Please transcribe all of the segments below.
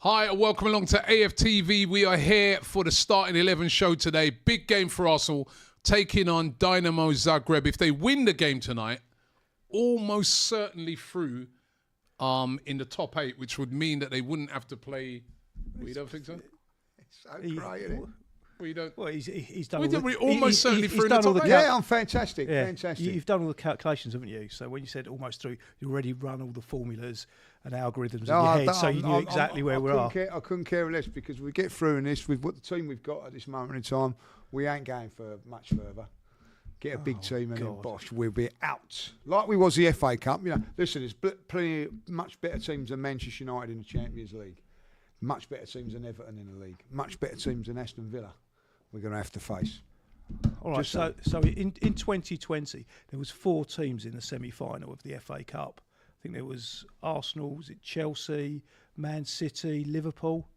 Hi, and welcome along to AFTV. We are here for the starting 11 show today. Big game for Arsenal, taking on Dinamo Zagreb. If they win the game tonight, almost certainly through in the top 8, which would mean that they wouldn't have to play. Well, you don't think so? It's so great, isn't it? Well, you don't. Well, he's done. We're almost certainly through in the top 8. Yeah, I'm fantastic. Yeah. Fantastic. You've done all the calculations, haven't you? So when you said almost through, you already run all the formulas and algorithms in your head, so you knew exactly where we are. I couldn't care less because we get through in this with what the team we've got at this moment in time. We ain't going for much further. Get a big team and then bosh, we'll be out. Like we was the FA Cup. You know, listen, there's plenty much better teams than Manchester United in the Champions League. Much better teams than Everton in the league. Much better teams than Aston Villa. We're going to have to face. All right. So in 2020 there was 4 teams in the semi-final of the FA Cup. I think there was Arsenal, was it Chelsea, Man City, Liverpool,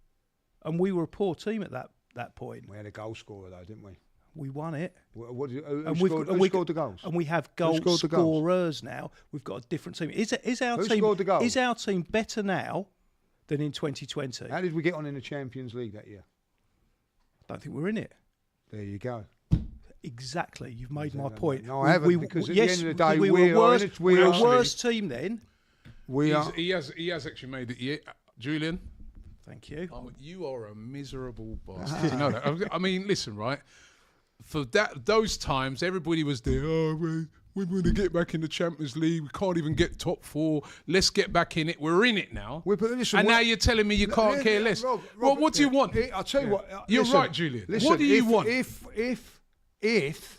and we were a poor team at that point. We had a goal scorer though, didn't we? We won it. Who scored the goals? And we have goal scorers now. We've got a different team. Is our Who team scored the goals? Is our team better now than in 2020? How did we get on in the Champions League that year? I don't think we're in it. There you go. Exactly. You've made my point. No, I haven't, because at the end of the day, we we're a worse team then. He has actually made it. Yeah, Julian. Thank you. Oh, you are a miserable bastard. You know that. I mean, listen, right? For those times, everybody was there. Oh, we're going to get back in the Champions League. We can't even get top 4. Let's get back in it. We're in it now. Now you're telling me you can't care less. Rob, what do you want? I'll tell you what. You're right, Julian. What do you want? If,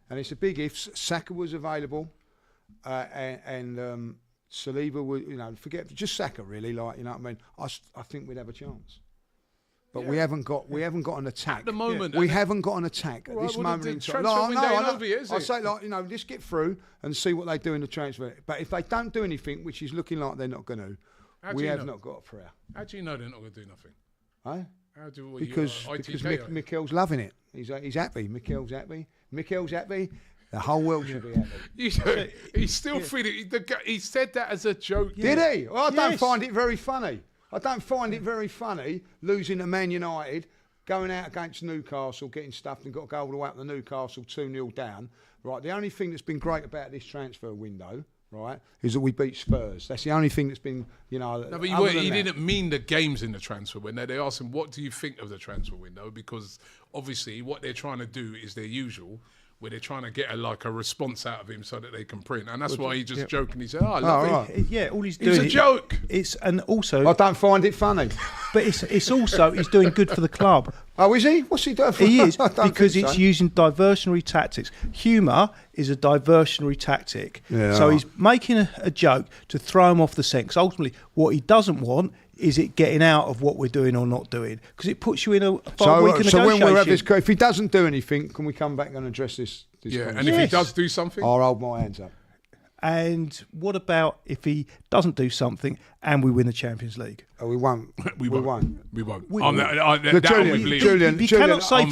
and it's a big if, Saka was available, and Saliba would, forget just Saka really, what I mean. I think we'd have a chance. But we haven't got an attack. At the moment. We haven't got an attack at this moment in time. I say, just get through and see what they do in the transfer. But if they don't do anything, which is looking like they're not going to, we have not got a prayer. How do you know they're not going to do nothing? Eh? Because Mikel's loving it. He's happy. Mikel's happy. Mikel's happy. The whole world should be happy. He's still feeling. He said that as a joke. Did he? Well, I don't find it very funny. I don't find it very funny losing to Man United, going out against Newcastle, getting stuffed and got to go all the way up to Newcastle 2-0 down. Right, the only thing that's been great about this transfer window, right, is that we beat Spurs. That's the only thing that's been, No, but he didn't mean the games in the transfer window. They asked him, what do you think of the transfer window? Because obviously what they're trying to do is their usual, where they're trying to get a response out of him so that they can print. And that's why he just joked and he said, I love it. Yeah, all he's doing... It's a joke. I don't find it funny. But it's also, he's doing good for the club. Oh, is he? What's he doing for? He is, because it's using diversionary tactics. Humour is a diversionary tactic. Yeah, so he's making a joke to throw him off the scent. Because ultimately, what he doesn't want is it getting out of what we're doing or not doing, because it puts you in a 5-week negotiation. So when we're at this, if he doesn't do anything, can we come back and address this? And if he does do something, I'll hold my hands up. And what about if he doesn't do something and we win the Champions League? Oh, we won't. We won't. Julian, you cannot say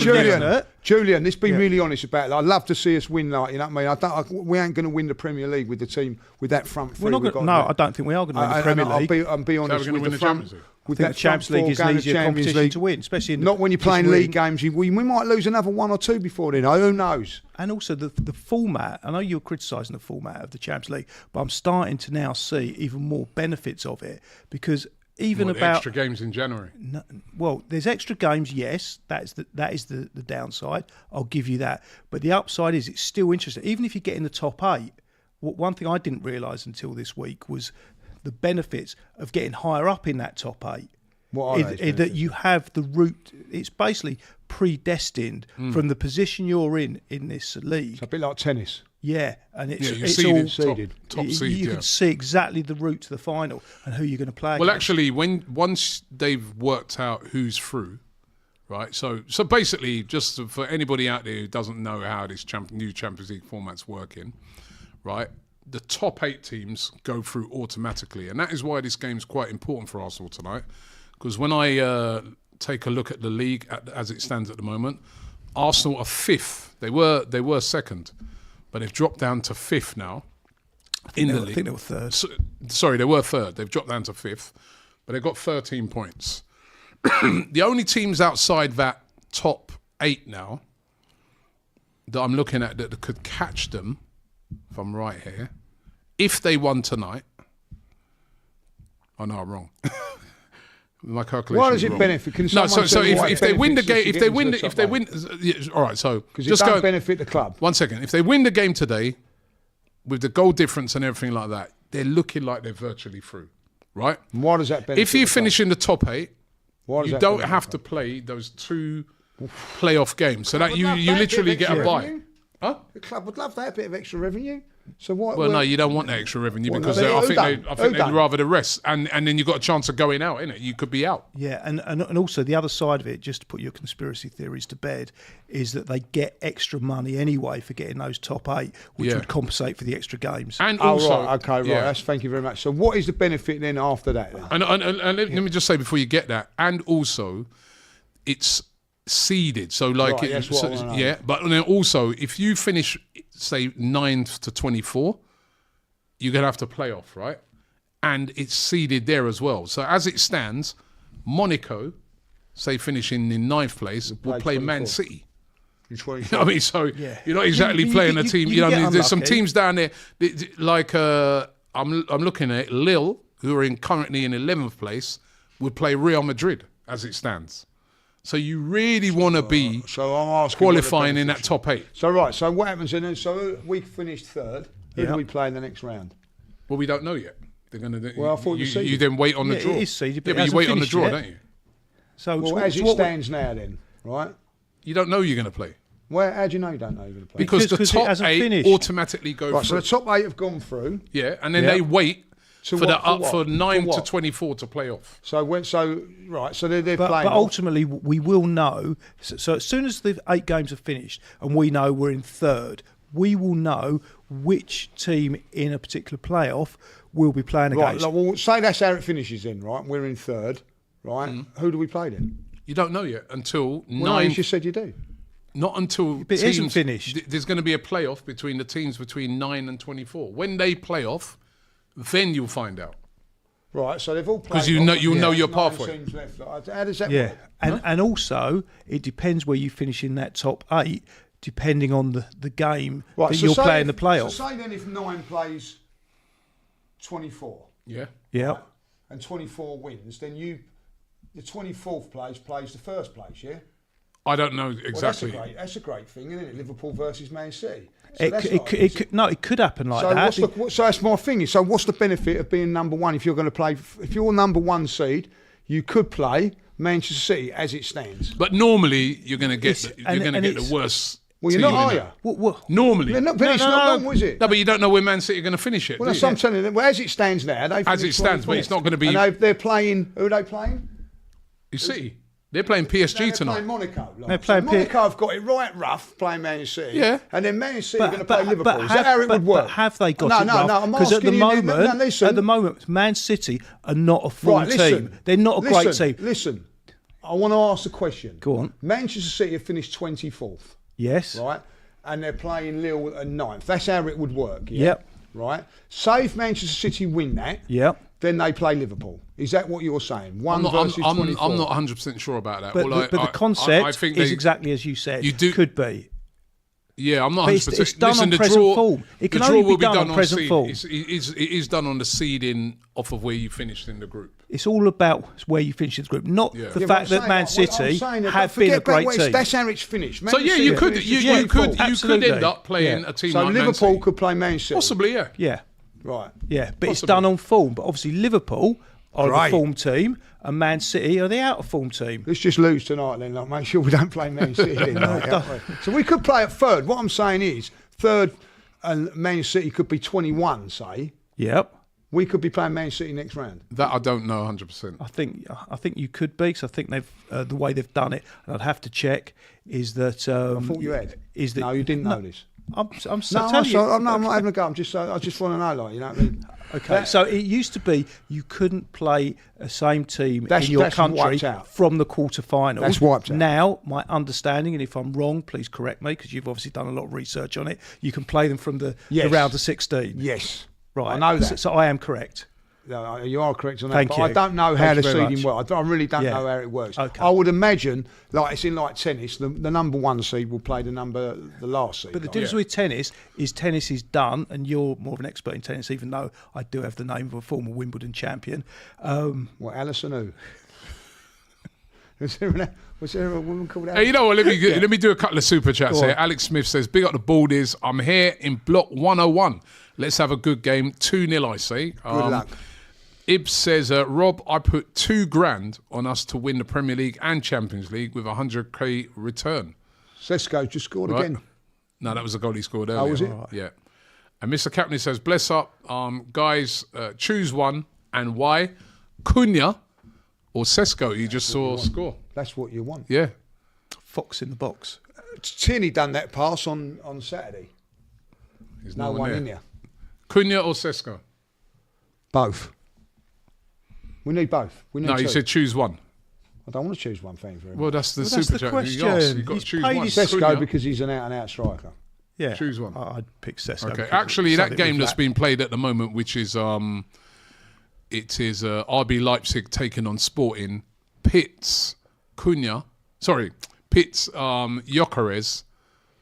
Julian, let's be really honest about it. I'd love to see us win, we ain't going to win the Premier League with the team with that front three. I don't think we are going to win the Premier League. I'll be honest with the front. With that Champions League is an easier competition to win, especially not when you're playing league games. We might lose another 1 or 2 before then. Who knows? And also the format. I know you're criticising the format of the Champions League, but I'm starting to now see even more benefits of it, because extra games in January. No, there's extra games. Yes, that is the downside. I'll give you that. But the upside is it's still interesting. Even if you get in the top 8, one thing I didn't realise until this week was the benefits of getting higher up in that top 8. What are those? That you have the route. It's basically predestined from the position you're in this league. It's a bit like tennis. Yeah, and it's all seeded. Top seed. You can see exactly the route to the final and who you're going to play against. Well, actually, once they've worked out who's through, right? So basically, just for anybody out there who doesn't know how this new Champions League format's working, right? The top 8 teams go through automatically, and that is why this game's quite important for Arsenal tonight. Because when I take a look at the league as it stands at the moment, Arsenal are 5th. They were 2nd, but they've dropped down to 5th now in the league. I think they were 3rd. Sorry, they were 3rd. They've dropped down to 5th, but they've got 13 points. The only teams outside that top 8 now that I'm looking at that could catch them, if I'm right here, if they won tonight. Oh no, I'm wrong. My calculation. Why does it wrong. benefit? Can No, so someone tell me why if it they win the game, benefits if they win, all right. So because it don't benefit the club. 1 second. If they win the game today, with the goal difference and everything like that, they're looking like they're virtually through, right? And why does that benefit? If you finish in the top 8, you don't have benefit? to play those 2 playoff games, so that Would you love literally bit of get a extra buy. revenue. Huh? The club would love that bit of extra revenue. So why? Well, no, you don't want that extra revenue Well, because no, I think who they'd done? rather the rest, and then you've got a chance of going out, innit? You could be out. Yeah, and also the other side of it, just to put your conspiracy theories to bed, is that they get extra money anyway for getting those top 8, which would compensate for the extra games. And also, right, okay, right. That's, thank you very much. So, what is the benefit then after that? Then? And let me just say before you get that, and also, it's seeded. So like, Right, that's what I wanna know. but then also, if you finish, say 9th to 24, you're gonna have to play off, right? And it's seeded there as well. So as it stands, Monaco, say finishing in 9th place, will play Man 24. City. You're 24. You know what I mean? So you're not exactly You playing a get- team. you You know what I get mean? There's some unlucky. teams down there, like I'm looking at Lille, who are currently in 11th place, would play Real Madrid as it stands. So you really want to be So I'm asking qualifying what the in that benefits top 8. So right. So what happens then? So we finished 3rd. Who Yeah. do we play in the next round? Well, we don't know yet. They're going to. Well, I thought it was seeded. you then wait on the Yeah, draw. it is seeded, but Yeah, it but you hasn't wait on the finished draw, yet. don't you? So, Well, so as it what- stands now, then, right? You don't know you're going to play Where? How do you know you don't know you're going to play? because the Because it top hasn't 8 finished. automatically go Right. So through. the top 8 have gone through. Yeah, and then Yeah. they wait To for what- the up what? for 9 For to what? 24 to play off. So when? So right. So they're But playing. off. ultimately, we will know. So as soon as the 8 games are finished and we know we're in 3rd, we will know which team in a particular playoff will be playing Right. against. Like, well, say that's how it finishes then, right? We're in 3rd, right? Who do we play then? You don't know yet until Well, you 9. just said you do. Not until But it teams, isn't finished. There's going to be a playoff between the teams between 9 and 24. When they play off, then you'll find out. Right. So they've all played. 'Cause you know- off, you'll know there's your 9 pathway. teams left. How does that Yeah, work? and also it depends where you finish in that top 8, depending on the game Right. that So you're say playing the if- playoff. So say then if 9 plays 24 Yeah. Yeah, and 24 wins, then the 24th plays the first place. Yeah. I don't know Well, exactly. that's a great thing, isn't it? Liverpool versus Man City. So that's not- it could, no, it could happen like So that. so that's my thing. So what's the benefit of being number 1 if you're going to play? If you're number 1 seed, you could play Manchester City as it stands. But normally you're going to get It's- you're and- going to and get it's- the worst. Well, you're team not, are in you? it. What? Normally. But it's not long, is it? No, but you don't know where Man City are going to finish it. Well, do that's you? what I'm telling you. Well, as it stands now, they've As it finished stands, but 24th. it's not going to be- And they're playing. Who are they playing? You see, they're playing PSG They're tonight. playing Monaco. Like. They're playing so Monaco have got it right rough playing Man City. Yeah. And then Man City are going to play Liverpool. Is that have, how it would work? But have they got no, it no, rough? No, I'm Because asking you. Listen. at the moment, Man City are not a full Right, listen. team. They're not a great Listen, team. Listen, I want to ask a question. Go on. Manchester City have finished 24th, Yes. right? And they're playing Lille at 9th. That's how it would work. Yeah? Yep. Right? Say if Manchester City win that, Yep. then they play Liverpool. Is that what you're saying? I'm not, versus 24. I'm not 100% sure about that. But, Well, but the concept I think is they- exactly as you said. You do- Could be. Yeah, I'm not But 100%. it's done Listen, on the present draw, form. It can the only draw be will done on present seed. form. It is done on the seeding off of where you finished in the group. It's all about where you finish in the group, not Yeah. the Yeah, but fact I'm that saying, Man I'm City saying that, have forget been a about great where it's- team. That's how it's finished. Man So yeah, City you have could finished you, as you 24th. could you Absolutely. could end up playing Yeah. a team So like Man Liverpool City. could play Man City. Possibly, yeah. Yeah, Right. yeah, but it's Possibly. done on form. But obviously, Liverpool are Great. the form team, and Man City are the out of form team. Let's just lose tonight then. Like, make sure we don't play Man City. then, mate, so we could play at 3rd. What I'm saying is 3rd and Man City could be 21, say. Yep. We could be playing Man City next round. That I don't know 100%. I think you could be, because I think they've the way they've done it. And I'd have to check. Is that I thought you had. Is that No, you didn't know this. I'm No, telling you. I'm not having a go. I just want to know, like, you know what I mean? Okay, so it used to be you couldn't play a same team That's- in your that's country wiped out. from the quarterfinals. That's wiped out. Now, my understanding, and if I'm wrong, please correct me, because you've obviously done a lot of research on it. You can play them from the Yes. round of 16. Yes. Right. I know that. So I am correct. You are correct on that. Thank but you. I don't know how Thank the you very seeding works. I really don't know how it works. Okay. I would imagine, like it's in like tennis, the number one seed will play the last seed. But the difference with tennis is done, and you're more of an expert in tennis, even though I do have the name of a former Wimbledon champion. What, Alison who? Was there a woman called Alison? Hey, you know what? Let me do a couple of super chats here. Alex Smith says, "Big up the Baldies. I'm here in block 101. Let's have a good game. 2-0, I say. Good luck." Ibs says, Rob, I put $2,000 on us to win the Premier League and Champions League with 100k return. Sesko just scored again. No, that was a goal he scored earlier. Oh, was it? Yeah. And Mr. Captain says, bless up, guys, choose one and why? Cunha or Sesko, you just saw score. That's what you want. Yeah. Fox in the box. Tierney done that pass on Saturday. There's No one in there. Cunha or Sesko? Both. We need both. We need No, two. you said choose one. I don't want to choose one, thank you very much. Well, that's the Well, super that's the chat. You question. asked. You've got He's to choose paid one. his- Sesko Cunha. because he's an out-and-out striker. Yeah, Choose one. I'd pick Sesko. Okay, because actually, it's that something game with that's been played at the moment, which is it is RB Leipzig taking on Sporting, Pitt's Gyökeres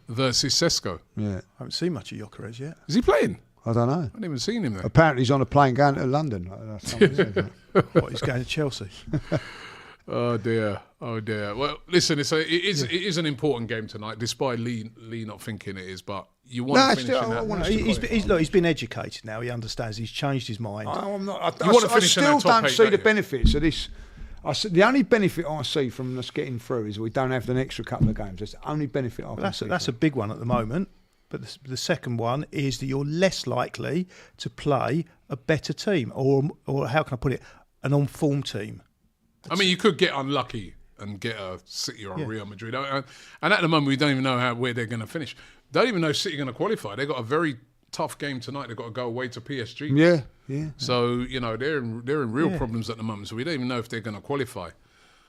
versus Sesko. Yeah. I haven't seen much of Gyökeres yet. Is he playing? I don't know. I haven't even seen him there. Apparently he's on a plane going to London. That's something, isn't it? What, he's going to Chelsea? Oh dear. Well, listen, it is an important game tonight, despite Lee not thinking it is. But you want to finish in that. He's been educated now. He understands. He's changed his mind. You want to I finish in still that top don't eight, see don't the you? benefits of this. The only benefit I see from us getting through is we don't have an extra couple of games. That's the only benefit I can see. That's a big one at the moment. But the second one is that you're less likely to play a better team, or how can I put it, an on-form team. I mean, you could get unlucky and get a City or a Real Madrid. And at the moment, we don't even know where they're going to finish. Don't even know if City are going to qualify. They've got a very tough game tonight. They've got to go away to PSG. Yeah. So, they're in real problems at the moment. So we don't even know if they're going to qualify.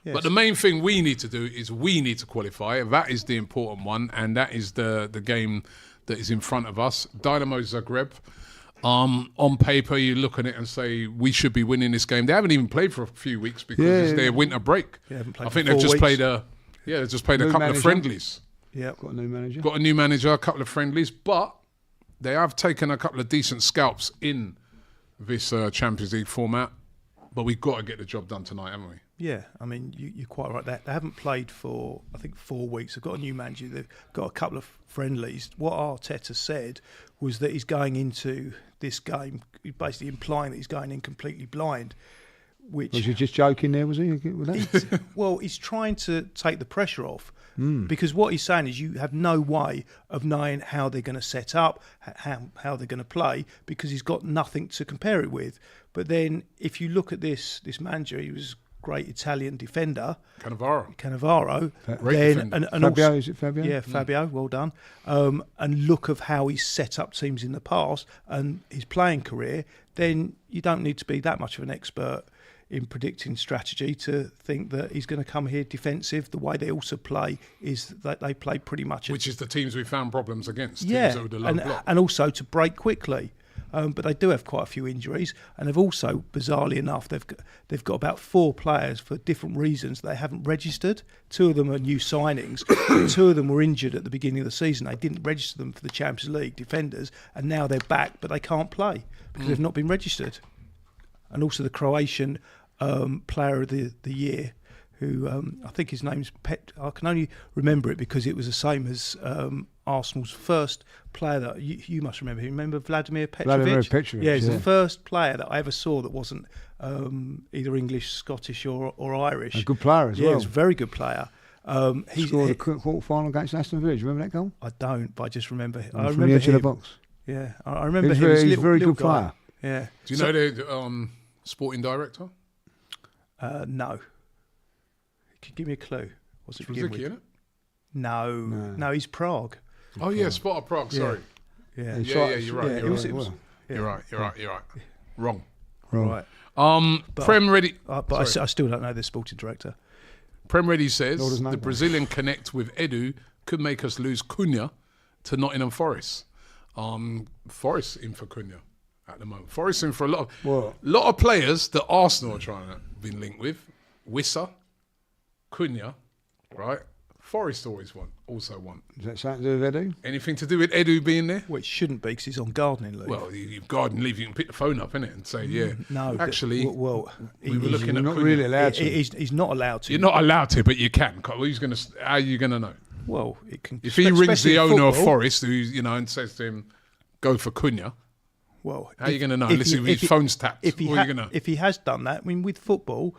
Yes. But the main thing we need to do is we need to qualify. That is the important one. And that is the game that is in front of us. Dinamo Zagreb. On paper, you look at it and say, we should be winning this game. They haven't even played for a few weeks because it's their winter break. They haven't played I think for they've 4 just weeks. played a couple manager. of friendlies. Yeah, Got a new manager. Got a new manager, a couple of friendlies, but they have taken a couple of decent scalps in this Champions League format. But we've got to get the job done tonight, haven't we? Yeah, I mean, you're quite right. They haven't played for, I think, 4 weeks. They've got a new manager. They've got a couple of friendlies. What Arteta said was that he's going into this game, basically implying that he's going in completely blind. Which, Was you just joking there, was he? With that? well, he's trying to take the pressure off. Because what he's saying is you have no way of knowing how they're going to set up, how they're going to play, because he's got nothing to compare it with. But then if you look at this manager, he was a great Italian defender, Cannavaro. Great defender. And Fabio, also, is it Fabio? Yeah, Fabio, well done. And look of how he's set up teams in the past and his playing career, then you don't need to be that much of an expert in predicting strategy to think that he's going to come here defensive. The way they also play is that they play pretty much... Which is the teams we found problems against. Yeah, Teams that were the low block. and also to break quickly. But they do have quite a few injuries, and they've also, bizarrely enough, they've got about 4 players for different reasons they haven't registered. 2 of them are new signings. 2 of them were injured at the beginning of the season. They didn't register them for the Champions League defenders, and now they're back, but they can't play because they've not been registered. And also the Croatian player of the year, who I think his name's I can only remember it because it was the same as Arsenal's first player that you must remember. You remember Vladimir Petrovic? Vladimir Petrovic, yeah, he's yeah. the first player that I ever saw that wasn't either English, Scottish or Irish. A good player as Yeah, well. he was a very good player. He scored a quarter-final against Aston Villa. Do you remember that goal? I don't, but I just remember. I From remember the edge of the him. box. Yeah, I remember He's him. As a a very little good guy. player. Yeah. Do you know the sporting director? No. Could you give me a clue? What's it begin Rosicky, with? isn't it? No, he's Prague. Oh, yeah, Sparta Prague, sorry. Yeah. Yeah, you're right. Yeah, You're it was- You're right. Wrong. Right. Prem Ready. But I still don't know the sporting director. Prem Ready says Nor does the Nagel. Brazilian connect with Edu could make us lose Cunha to Nottingham Forest. Forest in for Cunha. at the moment. Forest in for a lot of players that Arsenal are trying to be linked with. Wissa, Cunha, right? Forest also want. Is that something to do with Edu? Anything to do with Edu being there? Well, it shouldn't be because he's on gardening leave. Well, you've garden leave. You can pick the phone up, innit, and say, yeah. No, actually, we were looking at not Cunha. really allowed to. He's not allowed to. You're not allowed to, but you can. How are you going to know? Well, it can. If he rings the owner of football, Forest, and says to him, "Go for Cunha," well, how are you going to know unless his phone's tapped? If he has done that, I mean, with football,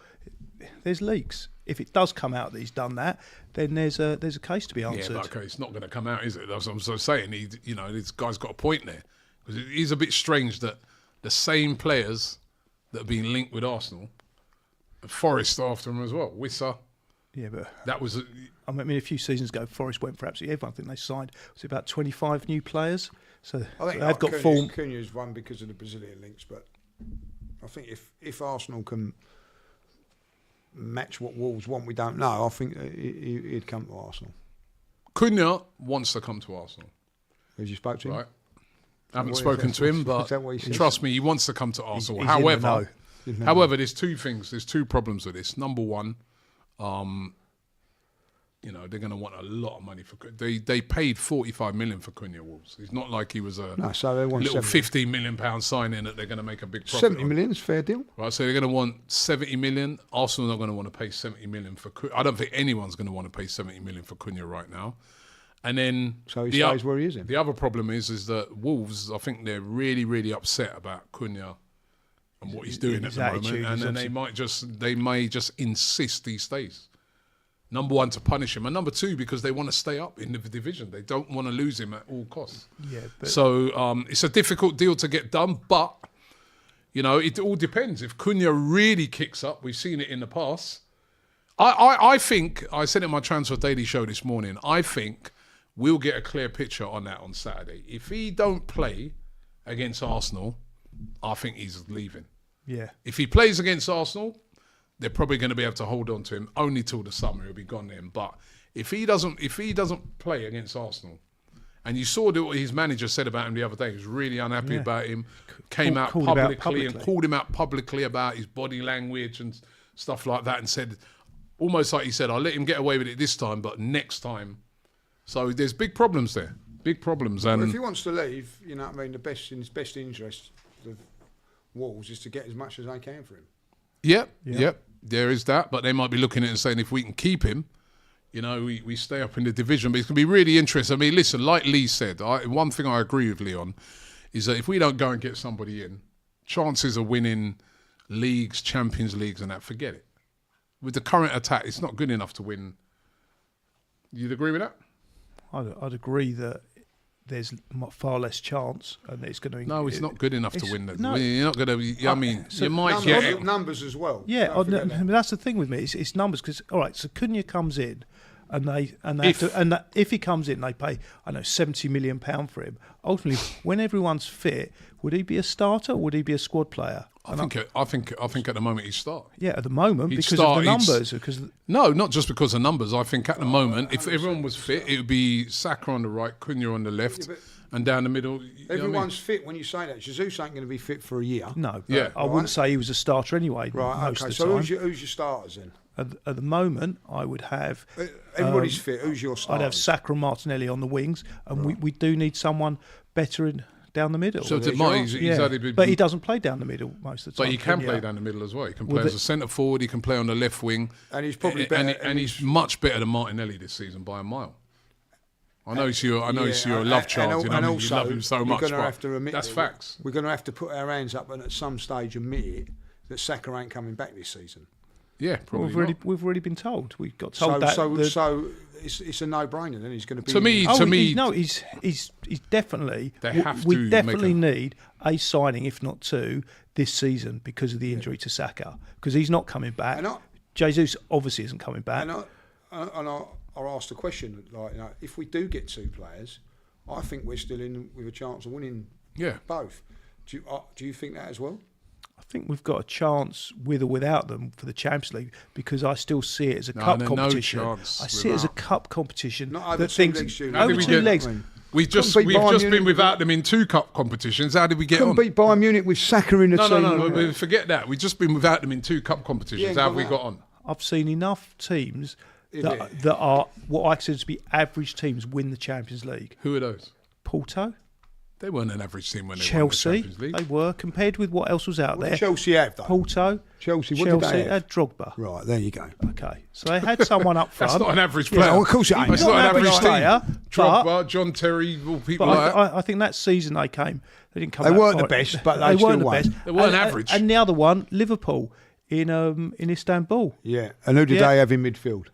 there's leaks. If it does come out that he's done that, then there's a case to be answered. Yeah, but okay, it's not going to come out, is it? That's what I'm sort of saying. This guy's got a point there, because it is a bit strange that the same players that have been linked with Arsenal, Forest after him as well. Wissa. Yeah, but that was. I mean, a few seasons ago, Forest went for absolutely everyone. I think they signed about 25 new players. So I think they've got form. Cunha's won because of the Brazilian links, but I think if Arsenal can match what Wolves want, we don't know. I think he'd come to Arsenal. Cunha wants to come to Arsenal. Have you spoke to him? Right. I haven't spoken to him, but trust me, he wants to come to Arsenal. However, there's two things. There's two problems with this. Number one, they're going to want a lot of money for. They paid 45 million for Cunha Wolves. It's not like he was a little 15 million pound signing that they're going to make a big profit. 70 million is a fair deal, right? So they're going to want 70 million. Arsenal are not going to want to pay 70 million for. I don't think anyone's going to want to pay 70 million for Cunha right now. And then so he stays where he is. The other problem is that Wolves, I think they're really, really upset about Cunha and what he's doing at the moment, and then they may just insist he stays. Number one, to punish him, and number two, because they want to stay up in the division. They don't want to lose him at all costs. Yeah. So it's a difficult deal to get done, but it all depends. If Cunha really kicks up, we've seen it in the past. I think I said it in my Transfer Daily show this morning. I think we'll get a clear picture on that on Saturday. If he don't play against Arsenal, I think he's leaving. Yeah. If he plays against Arsenal, they're probably going to be able to hold on to him only till the summer. He'll be gone then. But if he doesn't play against Arsenal, and you saw what his manager said about him the other day, he was really unhappy about him. Came out publicly and called him out publicly about his body language and stuff like that, and said, almost like he said, "I'll let him get away with it this time, but next time." So there's big problems there. Big problems. And if he wants to leave, you know what I mean, in his best interest of Wolves is to get as much as they can for him. Yep. There is that. But they might be looking at it and saying, if we can keep him, we stay up in the division. But it's going to be really interesting. I mean, listen, like Lee said, one thing I agree with Lee on is that if we don't go and get somebody in, chances of winning leagues, Champions Leagues and that, forget it. With the current attack, it's not good enough to win. You'd agree with that? I'd agree that there's far less chance, and it's going to. No, it's not good enough to win. No, you're not going to. I mean, so you might get numbers as well. Yeah, I mean, that's the thing with me. It's numbers because all right. So Cunha comes in, if he comes in, they pay £70 million for him. Ultimately, when everyone's fit, would he be a starter or would he be a squad player? I think at the moment he'd start. Yeah, at the moment because of the numbers. No, not just because of numbers. I think at the moment, if everyone was fit, it would be Saka on the right, Cunha on the left, and down the middle. Everyone's fit when you say that. Jesus ain't going to be fit for a year. No, I wouldn't say he was a starter anyway. Right, most okay. Of the So time. who's your starters then? At the moment, I would have. Everybody's fit. Who's your starters? I'd have Saka and Martinelli on the wings, and we do need someone better down the middle. So but he doesn't play down the middle most of the time. But he can play down the middle as well. He can play as a centre forward. He can play on the left wing, and he's probably better. And he's much better than Martinelli this season by a mile. I know he's your love child. And also, you love him so much. We're going to have to admit that's facts. We're going to have to put our hands up and at some stage admit it that Saka ain't coming back this season. Yeah, probably. We've already been told. We got told So it's a no-brainer. Then he's going to be. To me, he's definitely. We definitely need a signing, if not two, this season because of the injury to Saka. Because he's not coming back. Jesus obviously isn't coming back. I'll ask the question, if we do get two players, I think we're still in with a chance of winning. Both. Do you think that as well? I think we've got a chance with or without them for the Champions League because I still see it as a cup competition. No I see it as a cup competition. Not over two legs. Over two legs. We've just been without them in 2 cup competitions. How did we get on? Couldn't beat Bayern Munich with Saka in the team. No, forget that. We've just been without them in 2 cup competitions. How have we got on? I've seen enough teams that are what I consider to be average teams win the Champions League. Who are those? Porto. They weren't an average team when they Chelsea, won the Champions League. They were, compared with what else was out there. Chelsea have, though. Porto. Chelsea, what did they have? Had Drogba. Right, there you go. Okay, so they had someone up front. That's not an average player. Yeah, of course it ain't. It's not an average player. Drogba, John Terry, all people like that. I think that season they came, they didn't come. They out weren't far. the best, but they still weren't the won. best. They weren't average. And the other one, Liverpool in Istanbul. Yeah, and who did they have in midfield?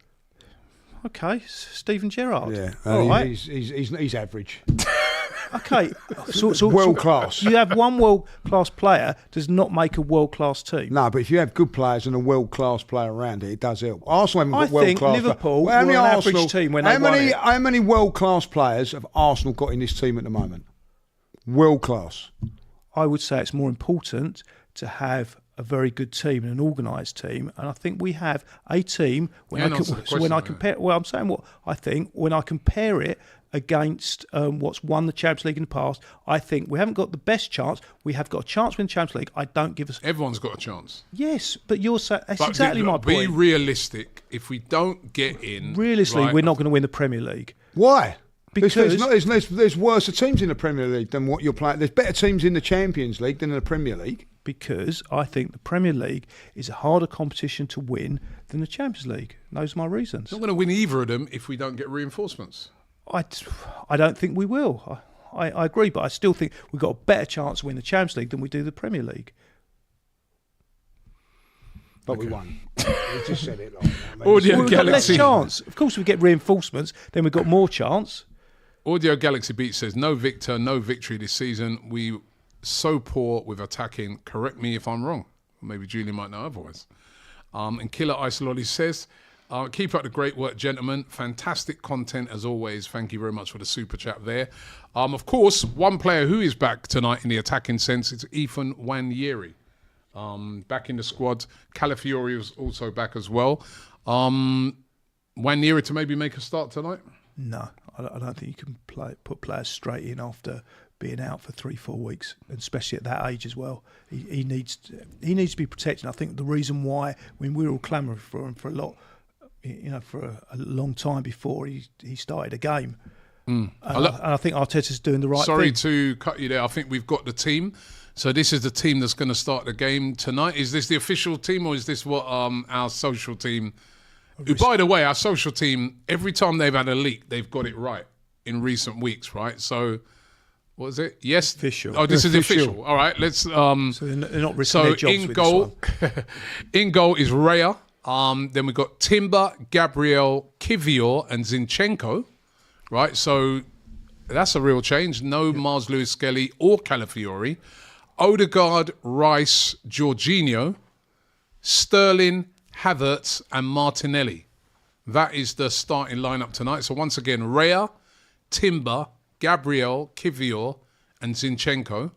Okay, Steven Gerrard. Yeah, all right. He's average. Okay, so world class. You have one world class player does not make a world class team. No, but if you have good players and a world class player around it does help. Arsenal haven't got world class. I think Liverpool were an average team when they won it. How many world class players have Arsenal got in this team at the moment? World class. I would say it's more important to have a very good team and an organised team, and I think we have a team. When I compare, well, I'm saying what I think when I compare it against what's won the Champions League in the past, I think we haven't got the best chance. We have got a chance to win the Champions League. I don't give us. Everyone's got a chance. Yes, but you're saying that's exactly my point. Be realistic. If we don't get in, realistically, we're not going to win the Premier League. Why? Because there's worse teams in the Premier League than what you're playing. There's better teams in the Champions League than in the Premier League. Because I think the Premier League is a harder competition to win than the Champions League. And those are my reasons. We're not going to win either of them if we don't get reinforcements. I don't think we will. I agree, but I still think we've got a better chance to win the Champions League than we do the Premier League. But we won. We just said it like that. Audio we've got less Galaxy. chance. Of course, we get reinforcements, then we've got more chance. Audio Galaxy Beat says, no victory this season. We so poor with attacking. Correct me if I'm wrong. Maybe Julie might know otherwise. And Killer Isololi says, keep up the great work, gentlemen. Fantastic content as always. Thank you very much for the super chat there. Of course, one player who is back tonight in the attacking sense is Ethan Nwaneri. Back in the squad. Calafiori was also back as well. Nwaneri to maybe make a start tonight? No, I don't think you can put players straight in after being out for 3-4 weeks, and especially at that age as well. He needs to be protected. I think the reason why, when we were all clamouring for him for a long time before he started a game, and I think Arteta's doing the right thing. Sorry to cut you there. I think we've got the team. So this is the team that's going to start the game tonight. Is this the official team, or is this what our social team? Who, by the way, our social team, every time they've had a leak, they've got it right in recent weeks, right? So, what is it? Yes, official. Oh, this is official. All right, let's. So they're not risking their jobs in with goal, this one. in goal is Raya. Then we've got Timber, Gabriel, Kivior, and Zinchenko. Right, so that's a real change. No Mars Lewis Skelly or Calafiori. Odegaard, Rice, Jorginho, Sterling, Havertz, and Martinelli. That is the starting lineup tonight. So once again, Raya, Timber, Gabriel, Kivior, and Zinchenko.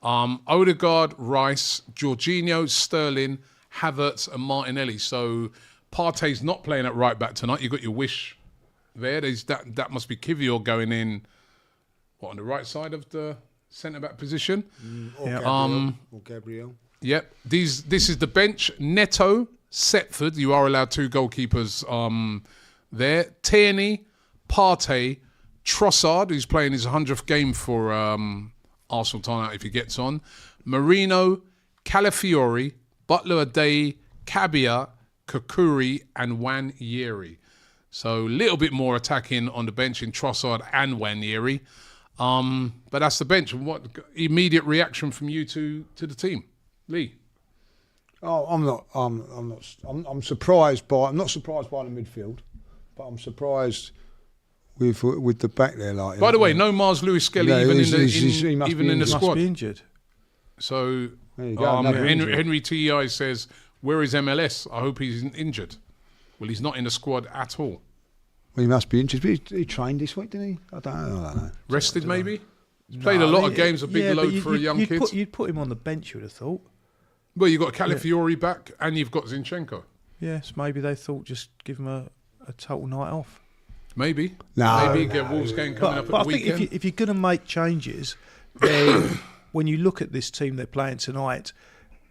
Odegaard, Rice, Jorginho, Sterling, Havertz, and Martinelli. So Partey's not playing at right back tonight. You've got your wish there. That must be Kivior going in, on the right side of the centre-back position. Or Gabriel. Yep. This is the bench. Neto, Setford. You are allowed 2 goalkeepers there. Tierney, Partey, Trossard, who's playing his 100th game for Arsenal tonight if he gets on. Marino, Calafiori, Butler-Adey, Cabia, Kakuri, and Nwaneri. So a little bit more attacking on the bench in Trossard and Nwaneri. But that's the bench. And what immediate reaction from you to the team, Lee? Oh, I'm surprised by. I'm not surprised by the midfield, but I'm surprised with the back there. Like, by the way, no Mars Lewis Skelly even in the squad. Must be injured. So there you go, Henry TEI says, "Where is MLS? I hope he's injured." Well, he's not in the squad at all. Well, he must be injured. He trained this week, didn't he? I don't know. Rested, maybe? He's played a lot of games, a big load for a young kid. You'd put him on the bench, you would have thought. Well, you've got Calafiori back and you've got Zinchenko. Yes, maybe they thought just give him a total night off. Maybe. No, Maybe get Wolves game coming up at the I think weekend. if you're going to make changes, then when you look at this team they're playing tonight,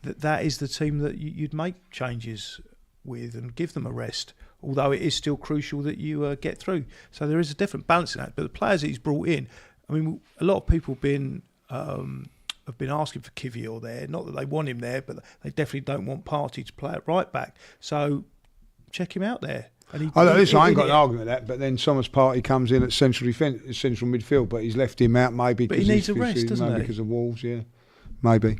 that is the team that you'd make changes with and give them a rest. Although it is still crucial that you get through. So there is a different balance in that. But the players that he's brought in, I mean, a lot of people have been asking for Kivior there. Not that they want him there, but they definitely don't want Partey to play at right back. So check him out there. And I ain't got an argument with that, but then Thomas Partey comes in at central defence, central midfield, but he's left him out maybe. But he needs a rest, doesn't he? Because of Wolves, yeah, maybe.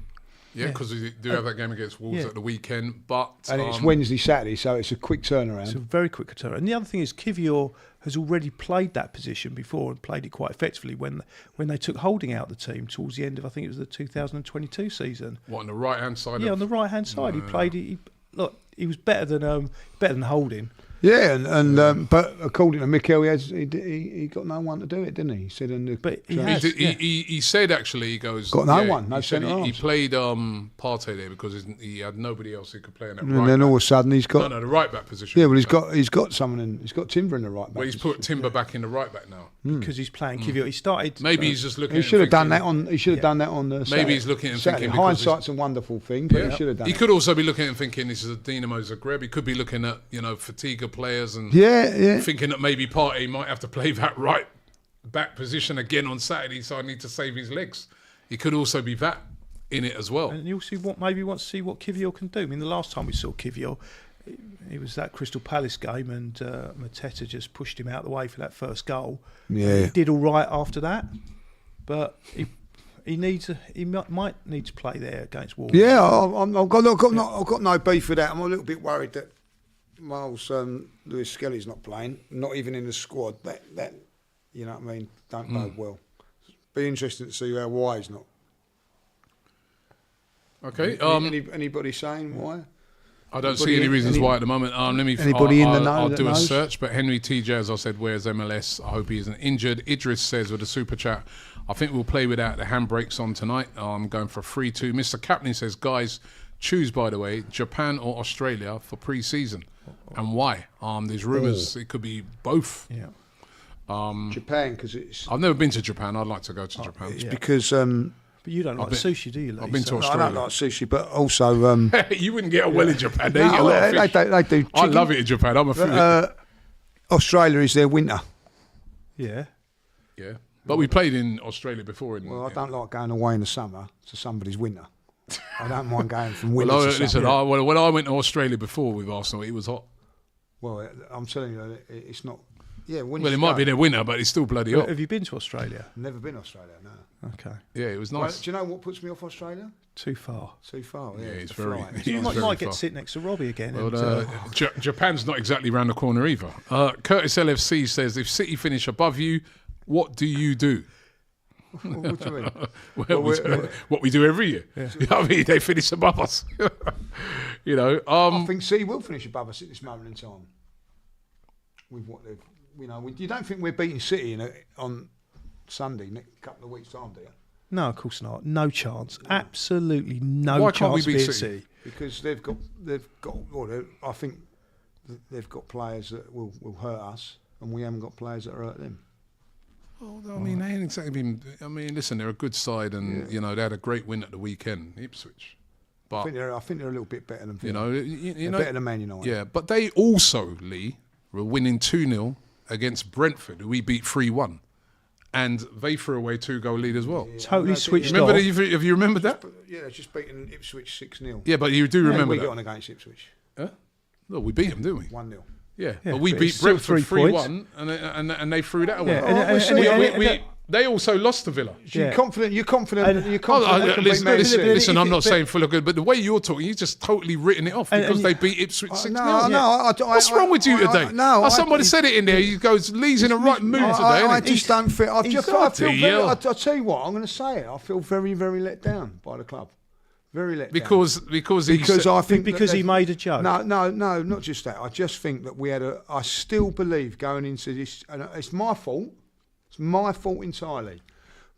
Yeah, because we do have that game against Wolves at the weekend, but and it's Wednesday, Saturday, so it's a quick turnaround. It's a very quick turnaround. And the other thing is, Kivior has already played that position before and played it quite effectively when they took Holding out the team towards the end of, I think it was the 2022 season. What, on the right hand side? Yeah, on the right hand side, he played. He was better than Holding. Yeah, and but according to Mikel, he got no one to do it, didn't he? He said in the. But he said actually, he goes. Got no one. No he said he centre-halves. played Partey there because he had nobody else who could play in that. And then all of a sudden he's got. No, the right back position. Yeah, well he's got someone in. He's got Timber in the right back. Well, he's put Timber back in the right back now because he's playing Kivior. He started. Maybe he's just looking. He should have done that on. He should have done that on the. Maybe Saturday. he's looking and Saturday. thinking. Hindsight's a wonderful thing, but he should have done. He could also be looking and thinking this is a Dinamo Zagreb. He could be looking at fatigue of players and thinking that maybe Partey might have to play that right back position again on Saturday, so I need to save his legs. He could also be that in it as well. And you also want to see what Kivior can do. I mean, the last time we saw Kivior, it was that Crystal Palace game, and Mateta just pushed him out the way for that first goal. Yeah, he did all right after that, but he might need to play there against Wolves. Yeah, I've got no beef with that. I'm a little bit worried that Miles Lewis Skelly's not playing, not even in the squad. That you know what I mean, don't bode well. Be interesting to see how why he's not. Okay. Anybody saying why? I don't see any reasons why at the moment. Anybody in the know? I'll do a knows? search. But Henry TJ, as I said, where's MLS? I hope he isn't injured. Idris says with a super chat, I think we'll play without the handbrakes on tonight. I'm going for a 3-2. Mr. Kaplan says, guys, choose, by the way, Japan or Australia for pre-season. And why? There's rumours it could be both. Yeah. Japan, because it's. I've never been to Japan. I'd like to go to Japan. It's because. But you don't like sushi, do you, Lee? I've been to I Australia. don't like sushi, but also. You wouldn't get on well in Japan. They eat a lot of fish. They do. Chicken. I love it in Japan. I'm a foodie. Australia is their winter. Yeah. Yeah. But we played in Australia before. Well, I don't like going away in the summer to somebody's winter. I don't mind going from winter to listen, summer. when I went to Australia before with Arsenal, it was hot. Well, I'm telling you, it's not. Yeah, well, it might be their winter, but it's still bloody hot. Have you been to Australia? Never been to Australia, no. Okay. Yeah, it was nice. Well, do you know what puts me off Australia? Too far. Too far, yeah. It's to very. fly. It's You very might get far. to sit next to Robbie again. Well, Japan's not exactly round the corner either. Curtis LFC says, if City finish above you, what do you do? What do you mean? What we do every year. Yeah. You know what I mean? They finish above us. I think City will finish above us at this moment in time. With what they've, you don't think we're beating City on Sunday, next couple of weeks' time, do you? No, of course not. No chance. Absolutely no Why chance. can't we beat beating City? Because I think they've got players that will hurt us, and we haven't got players that hurt them. Oh, I mean, they ain't exactly been. I mean, listen, they're a good side, and they had a great win at the weekend, Ipswich. But I think they're a little bit better than they're better than Man United. Yeah, but they also, Lee, were winning 2-0 against Brentford, who we beat 3-1, and they threw away 2-goal lead as well. Yeah, totally switched remember off. Have you remembered that? Yeah, they've just beaten Ipswich 6-0. Yeah, but you do remember we that. got on against Ipswich. Huh? No, we beat them, didn't we? 1-0. Yeah, Yeah, but we but beat it's still Brentford 3 3-1, and they threw that away. Yeah, They also lost to Villa. You're confident. You're confident. They can beat Man City. Listen, I'm not saying full of good, but the way you're talking, you've just totally written it off because they beat Ipswich 6-0. What's wrong with you today? Somebody said it in there. He goes, Lee's in the right mood today. I just don't feel. I tell you what, I'm going to say it. I feel very, very let down by the club. Very let down. Because I think because he made a joke. No, not just that. I just think that we had I still believe going into this, and it's my fault. It's my fault entirely.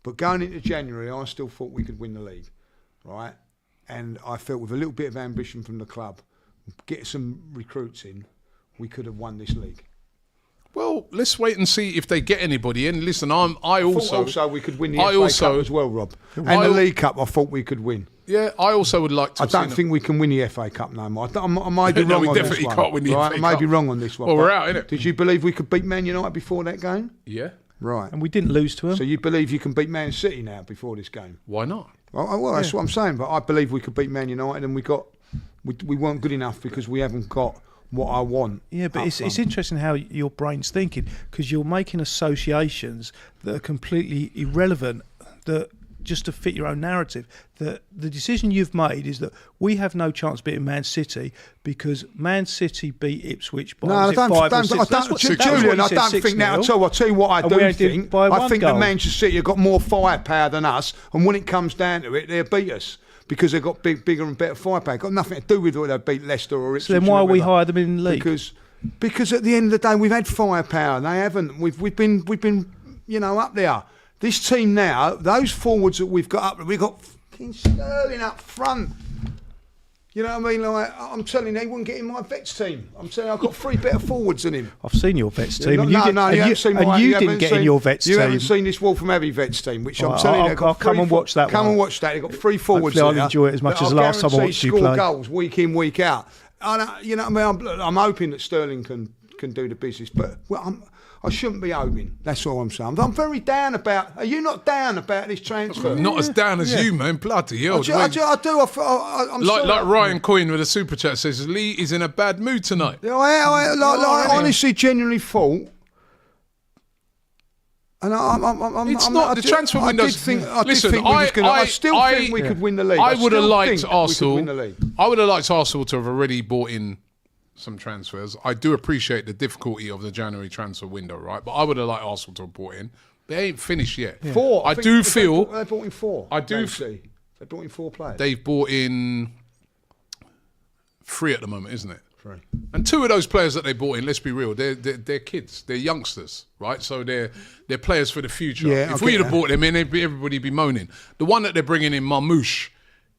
But going into January, I still thought we could win the league, right? And I felt with a little bit of ambition from the club, get some recruits in, we could have won this league. Well, let's wait and see if they get anybody in. Listen, I also we could win the FA Cup as well, Rob. And the League Cup, I thought we could win. Yeah, I also would like to. I don't think we can win the FA Cup no more. I may be wrong we on definitely this one. can't win the FA I may Cup. be wrong on this one. Well, we're out, innit? Did you believe we could beat Man United before that game? Yeah. Right. And we didn't lose to them. So you believe you can beat Man City now before this game? Why not? Well, that's what I'm saying. But I believe we could beat Man United, and we weren't good enough because we haven't got what I want. Yeah, but it's interesting how your brain's thinking, because you're making associations that are completely irrelevant, that just to fit your own narrative. That the decision you've made is that we have no chance beating Man City because Man City beat Ipswich by Julian, I don't think that at all. I'll tell you what I do think. I think that Manchester City have got more firepower than us, and when it comes down to it, they'll beat us. Because they've got bigger and better firepower. It's got nothing to do with whether they beat Leicester or Ipswich. So then why are we higher than in the league? Because at the end of the day, we've had firepower. They haven't. We've been up there. This team now, those forwards that we've got up, we've got fucking Sterling up front. You know what I mean? Like, I'm telling you, he wouldn't get in my Vets team. I'm telling you, I've got 3 better forwards than him. I've seen your Vets team. You didn't get in your Vets team. You haven't seen this Waltham Abbey Vets team, which I'm telling you, I'll come and watch that. Come and watch that. They've got 3 forwards. Hopefully I'll enjoy it as much as the last time I watched you play. Score goals week in, week out. You know what I mean? I'm hoping that Sterling can do the business, but I shouldn't be hoping. That's all I'm saying. I'm very down about. Are you not down about this transfer? Not as down as you, man. Bloody hell. I do. I'm like Ryan Coyne with a super chat says Lee is in a bad mood tonight. I honestly, genuinely thought. And it's not the transfer window. I still think we could win the league. I would have liked Arsenal. I would have liked Arsenal to have already bought in some transfers. I do appreciate the difficulty of the January transfer window, right? But I would have liked Arsenal to have bought in. They ain't finished yet. Yeah. 4. I do feel they bought in 4. I do. They bought in 4 players. They've bought in 3 at the moment, isn't it? 3. And 2 of those players that they bought in, let's be real, they're kids, they're youngsters, right? So they're players for the future. Yeah, if we'd have bought them in, everybody be moaning. The one that they're bringing in, Marmouche,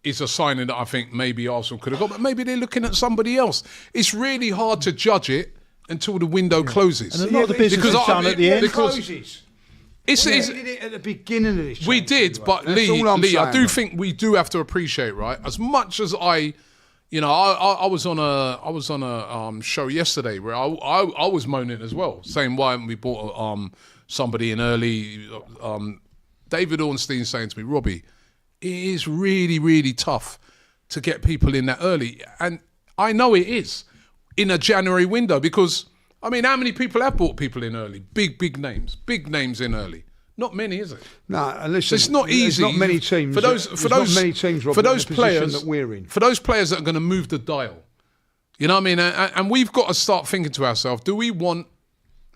is a signing that I think maybe Arsenal could have got, but maybe they're looking at somebody else. It's really hard to judge it until the window closes. And a lot of the business is done at the end. We did it at the beginning of this. We did, but Lee, I do think we do have to appreciate, right? As much as I was on a show yesterday where I was moaning as well, saying why haven't we bought somebody in early? David Ornstein saying to me, Robbie, it is really, really tough to get people in that early. And I know it is in a January window because, I mean, how many people have bought people in early? Big names in early. Not many, is it? No, and listen, it's not easy. Not many teams. For those players that we're in. For those players that are going to move the dial. You know what I mean? And we've got to start thinking to ourselves, do we want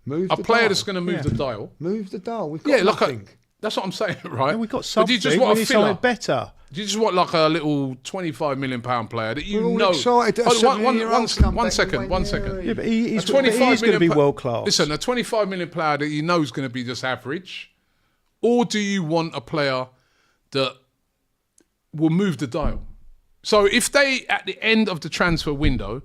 a player that's going to move the dial? Move the dial. We've got nothing. That's what I'm saying, right? Yeah, we've got something. Do you just want a something better? Do you just want like a little £25 million player that you We're all know? Excited. One second. Yeah, but he's going to be world class. Listen, a £25 million player that you know is going to be just average, or do you want a player that will move the dial? So if they, at the end of the transfer window,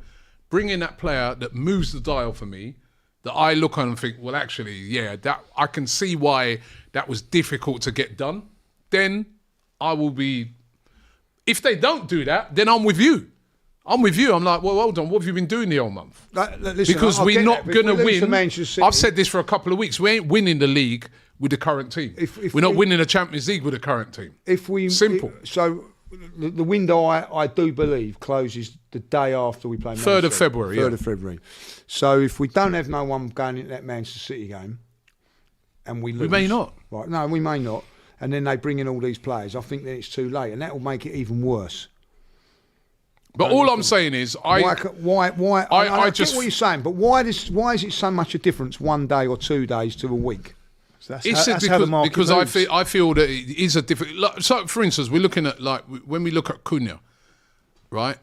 bring in that player that moves the dial for me, that I look on and think, well, actually, yeah, that I can see why that was difficult to get done, then I will be... If they don't do that, then I'm with you. I'm like, well, hold on, what have you been doing the whole month? Listen, because we're not going to win. I've said this for a couple of weeks. We ain't winning the league with the current team. We're not winning the Champions League with the current team. Simple. The window, I do believe, closes the day after we play Man City. 3rd of February. 3rd of February. So if we don't have no one going into that Manchester City game, and we lose... We may not. Right, no, we may not. And then they bring in all these players. I think then it's too late, and that will make it even worse. But all I'm saying is, I get what you're saying, but why is it so much a difference 1 day or 2 days to a week? So that's how the market because moves. I feel that it is a different. So, for instance, we're looking at when we look at Cunha, right?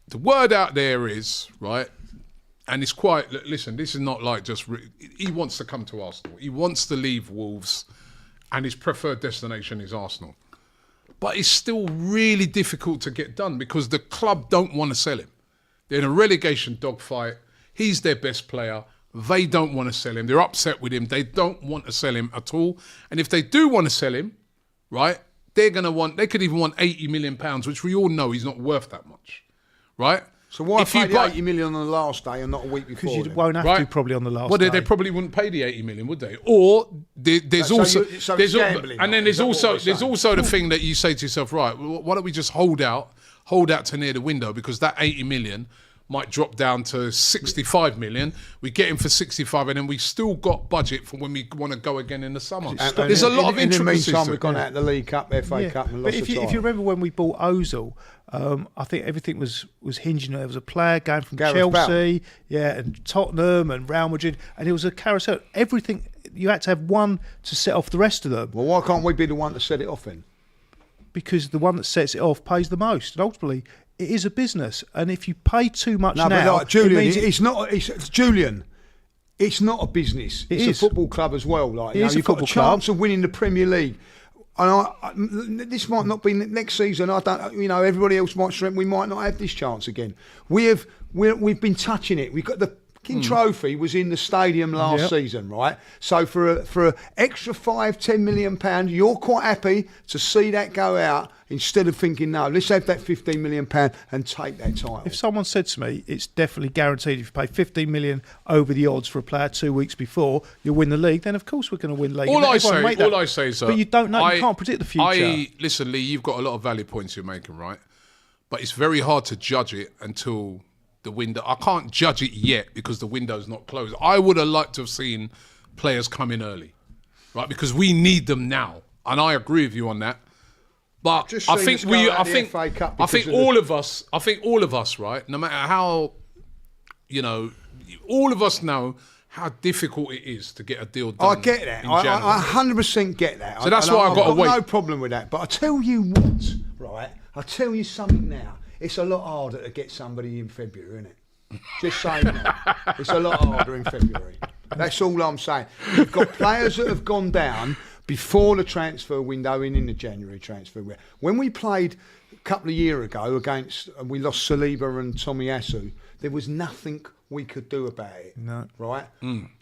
The word out there is right, and it's quite. Listen, this is not like just. He wants to come to Arsenal. He wants to leave Wolves, and his preferred destination is Arsenal. But it's still really difficult to get done because the club don't want to sell him. They're in a relegation dogfight. He's their best player. They don't want to sell him. They're upset with him. They don't want to sell him at all. And if they do want to sell him, right, they could even want £80 million, which we all know he's not worth that much, right? So why pay the 80 million on the last day and not a week before? Because you won't have to probably on the last day. Well, they probably wouldn't pay the 80 million, would they? Or there's also the thing that you say to yourself, right? Why don't we just hold out to near the window, because that 80 million might drop down to 65 million. We get him for 65, and then we still got budget for when we want to go again in the summer. There's a lot of intricacies. In the meantime, we've gone out the League Cup, FA Cup, and lost the title. If you remember when we bought Ozil, I think everything was hinging on there was a player going from Chelsea, and Tottenham and Real Madrid, and it was a carousel. Everything, you had to have one to set off the rest of them. Well, why can't we be the one to set it off then? Because the one that sets it off pays the most, and ultimately it is a business. And if you pay too much now, but like, Julian, it's not a business. It's a football club as well. Like, you've got a chance of winning the Premier League. And this might not be next season. I don't. Everybody else might strengthen. We might not have this chance again. We've been touching it. We've got the trophy was in the stadium last season, right? So for a extra £5-10 million, you're quite happy to see that go out instead of thinking, no, let's have that £15 million and take that title. If someone said to me, it's definitely guaranteed if you pay 15 million over the odds for a player 2 weeks before you'll win the league, then of course we're going to win the league. All I say is, but you don't know. You can't predict the future. Listen, Lee, you've got a lot of valid points you're making, right? But it's very hard to judge it until the window. I can't judge it yet because the window's not closed. I would have liked to have seen players come in early, right? Because we need them now, and I agree with you on that. But I think all of us, right? No matter how, all of us know how difficult it is to get a deal done. I get that. I 100% get that. So that's why I've got to wait. No problem with that. But I tell you what, right? I tell you something now. It's a lot harder to get somebody in February, isn't it? Just saying that. It's a lot harder in February. That's all I'm saying. You've got players that have gone down before the transfer window in the January transfer window. When we played a couple of years ago we lost Saliba and Tomiyasu, there was nothing we could do about it. No. Right?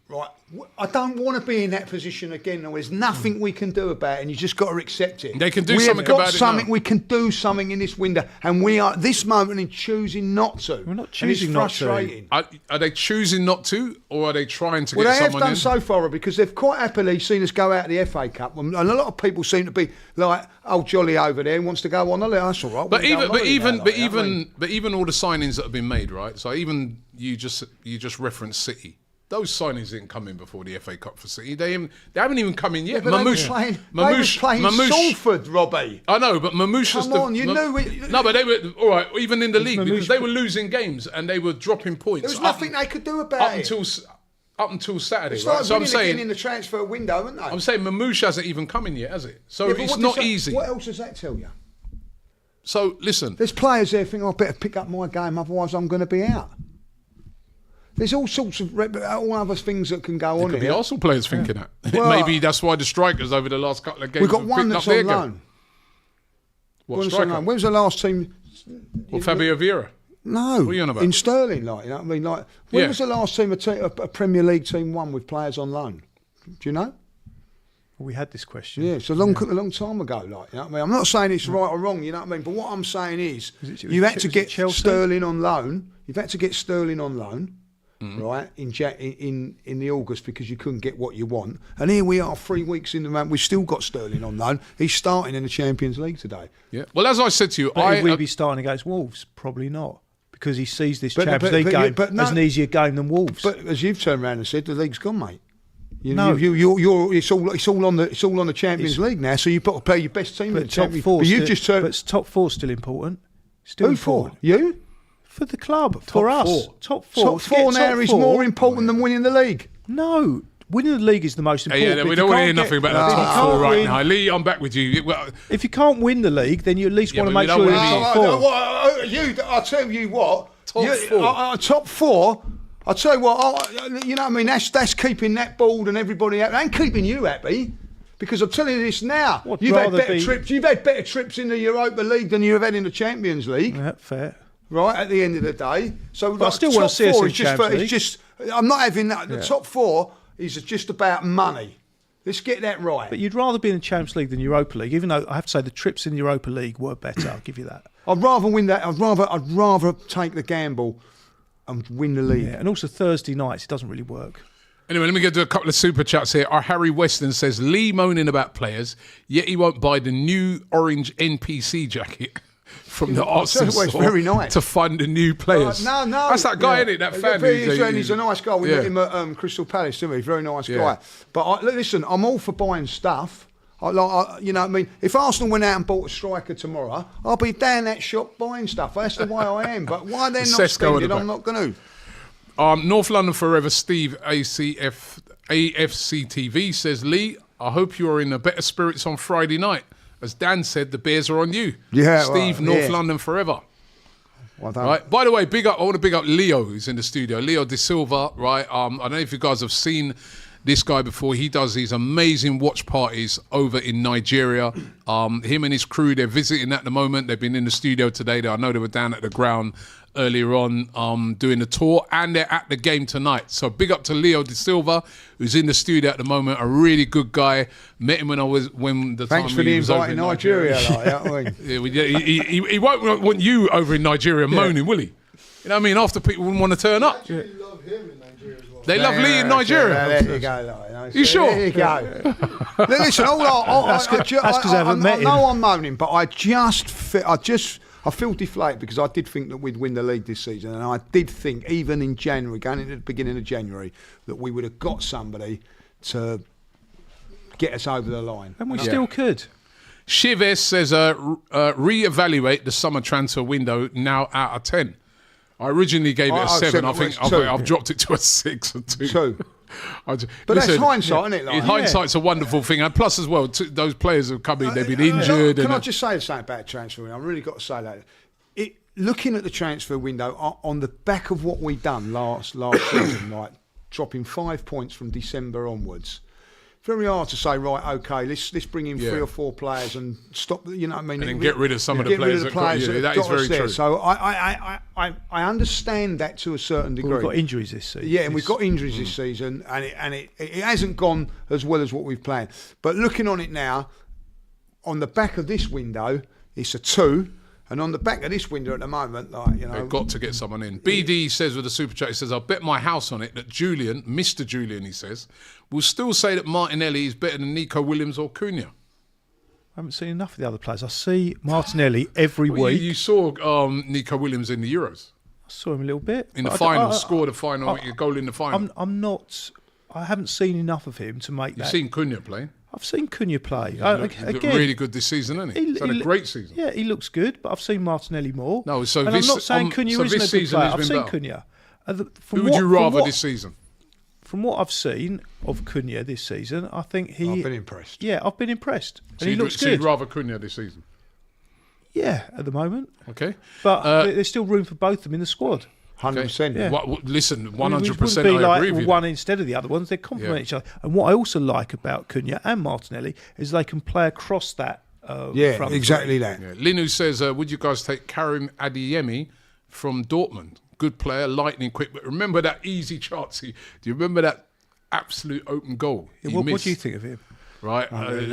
Right. I don't want to be in that position again. There's nothing we can do about it, and you just got to accept it. They can do something about it now. We can do something in this window, and we are at this moment in choosing not to. We're not choosing not to. Are they choosing not to, or are they trying to get someone in? Well, they have done so far because they've quite happily seen us go out of the FA Cup, and a lot of people seem to be like, "Oh, Jolly over there wants to go on the list." That's all right. But even all the signings that have been made, right? So even you just referenced City. Those signings didn't come in before the FA Cup for City. They haven't even come in yet. Yeah, they was playing Salford, Robbie. I know, but Mamouche was No, but they were all right. Even in the league, because they were losing games and they were dropping points. There was nothing they could do about it up until Saturday. It's like so I'm saying in the transfer window, isn't they? I'm saying Mamouche hasn't even come in yet, has it? So it's not easy. What else does that tell you? So listen, there's players there thinking, I better pick up my game, otherwise I'm going to be out. There's all sorts of all other things that can go on here. The Arsenal players thinking that. Well, maybe that's why the strikers over the last couple of games. We've got one that's on loan. What striker? When was the last team? Well, Fabio Vieira. No. What are you on about? In Sterling, like, you know what I mean? Like, when was the last team a Premier League team won with players on loan? Do you know? We had this question. Yeah, it's a long time ago, like, you know what I mean? I'm not saying it's right or wrong, you know what I mean? But what I'm saying is you had to get Sterling on loan. You've had to get Sterling on loan. Right in the August because you couldn't get what you want, and here we are 3 weeks in the month. We've still got Sterling on loan. He's starting in the Champions League today. Yeah. Well, as I said to you, will he be starting against Wolves? Probably not, because he sees this Champions League game as an easier game than Wolves. But as you've turned around and said, the league's gone, mate. It's all on the Champions League now. So you've got to play your best team in the Champions League. But top four's still important. Still important. You? For the club, for us. Top four. Top four now is more important than winning the league. No, winning the league is the most important. Yeah, we don't want to hear nothing about that top four right now. Lee, I'm back with you. If you can't win the league, then you at least want to make sure you're top four. I'll tell you what. Top four. I'll tell you what. You know what I mean? That's keeping that board and everybody happy. And keeping you happy. Because I'm telling you this now. You've had better trips. You've had better trips in the Europa League than you've had in the Champions League. Yeah, fair. Right at the end of the day, so but I still want to see us in Champions League. It's just I'm not having that. The top 4 is just about money. Let's get that right. But you'd rather be in the Champions League than Europa League, even though I have to say the trips in the Europa League were better. I'll give you that. I'd rather win that. I'd rather take the gamble and win the league. Yeah, and also Thursday nights, it doesn't really work. Anyway, let me get to a couple of super chats here. Our Harry Weston says, Lee moaning about players, yet he won't buy the new orange NPC jacket from the Arsenal store very nice. to fund the new players. No. That's that guy, isn't it? That fan. He's a nice guy. We met him at Crystal Palace, didn't we? Very nice guy. But listen, I'm all for buying stuff. You know what I mean? If Arsenal went out and bought a striker tomorrow, I'll be down that shop buying stuff. That's the way I am. But why they're not spending, I'm not going to. North London Forever Steve AFCTV says, Lee, I hope you are in a better spirits on Friday night. As Dan said, the bears are on you. Yeah, Steve, North London Forever. Well done. Right. By the way, I want to big up Leo, who's in the studio. Leo De Silva, right? I don't know if you guys have seen this guy before. He does these amazing watch parties over in Nigeria. Him and his crew, they're visiting at the moment. They've been in the studio today. I know they were down at the ground earlier on doing the tour, and they're at the game tonight. So big up to Leo De Silva, who's in the studio at the moment. A really good guy. Met him when the Thanks time for the he was invite over in Nigeria. He won't want you over in Nigeria moaning, will he? You know what I mean? After people wouldn't want to turn up. They love him in Nigeria as well. They love Lee in Nigeria. There you go. You sure? There you go. Listen, that's because I haven't met him. I know I'm moaning, but I feel deflated because I did think that we'd win the league this season, and I did think even in January, going into the beginning of January, that we would have got somebody to get us over the line. And we still could. Shiv S says, re-evaluate the summer transfer window now out of 10. I originally gave it a 7. I think I've dropped it to a 6 or 2. 2. But that's hindsight, isn't it? Hindsight's a wonderful thing. And plus as well, those players have come in, they've been injured. Can I just say something about transfer window? I've really got to say that. Looking at the transfer window, on the back of what we've done last season, like dropping 5 points from December onwards, very hard to say, right, okay, let's bring in 3 or 4 players and stop, you know what I mean? And then get rid of some of the players that got you. That is very true. So I understand that to a certain degree. We've got injuries this season. Yeah, and we've got injuries this season, and it hasn't gone as well as what we've planned. But looking on it now, on the back of this window, it's a 2. And on the back of this window at the moment, they've got to get someone in. BD says with a super chat, he says, I'll bet my house on it that Julian, Mr. Julian, he says, will still say that Martinelli is better than Nico Williams or Cunha. I haven't seen enough of the other players. I see Martinelli every week. You saw Nico Williams in the Euros. I saw him a little bit. In the final, scored a final, goal in the final. I haven't seen enough of him to make that. You've seen Cunha play? I've seen Cunha play. He looked really good this season, hasn't he? He's had a great season. Yeah, he looks good, but I've seen Martinelli more. No, so I'm not saying Cunha isn't a good player. I've seen Cunha. Who would you rather this season? From what I've seen of Cunha this season, I think I've been impressed. Yeah, I've been impressed. So and he looks good. So you'd rather Cunha this season? Yeah, at the moment. Okay. But there's still room for both of them in the squad. 100%. Yeah. Listen, 100% I agree with you. One instead of the other ones. They complement each other. And what I also like about Cunha and Martinelli is they can play across that front exactly three. that. Yeah. Linu says, would you guys take Karim Adeyemi from Dortmund? Good player, lightning quick. But remember that easy Chartsy? Do you remember that absolute open goal What do you think of him? Right? I've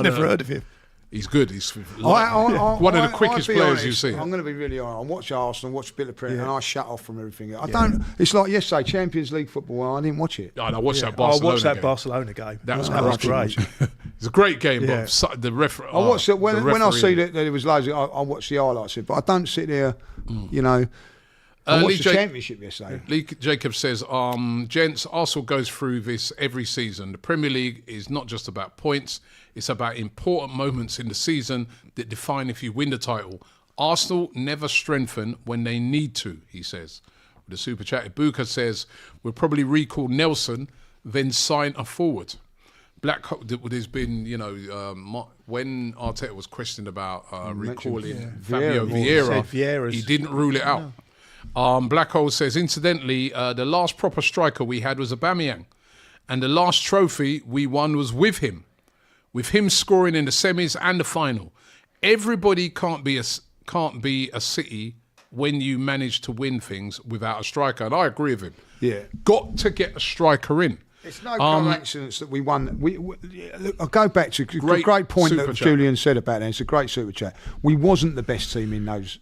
never heard of him. He's good. He's one of the quickest players you've seen. I'm going to be really honest. I watch Arsenal, watch Bill of Print, and I shut off from everything. I don't. It's like yesterday, Champions League football. I didn't watch it. I watched that Barcelona. I watched that Barcelona game. That was great. It's a great game, but the referee. I watched it when I see that it was loads. I watch the highlights of it, but I don't sit there. I watched the Championship yesterday. Lee Jacobs says, gents, Arsenal goes through this every season. The Premier League is not just about points. It's about important moments in the season that define if you win the title. Arsenal never strengthen when they need to, he says. With a super chat, Ibuka says, we'll probably recall Nelson, then sign a forward. There's been, when Arteta was questioned about recalling Fabio Vieira, he didn't rule it out. No. Black Hole says, incidentally, the last proper striker we had was Aubameyang, and the last trophy we won was with him scoring in the semis and the final. Everybody can't be a City when you manage to win things without a striker. And I agree with him. Yeah. Got to get a striker in. It's no coincidence that we won. Look, I'll go back to a great point that Julian said about that. It's a great super chat. We wasn't the best team in those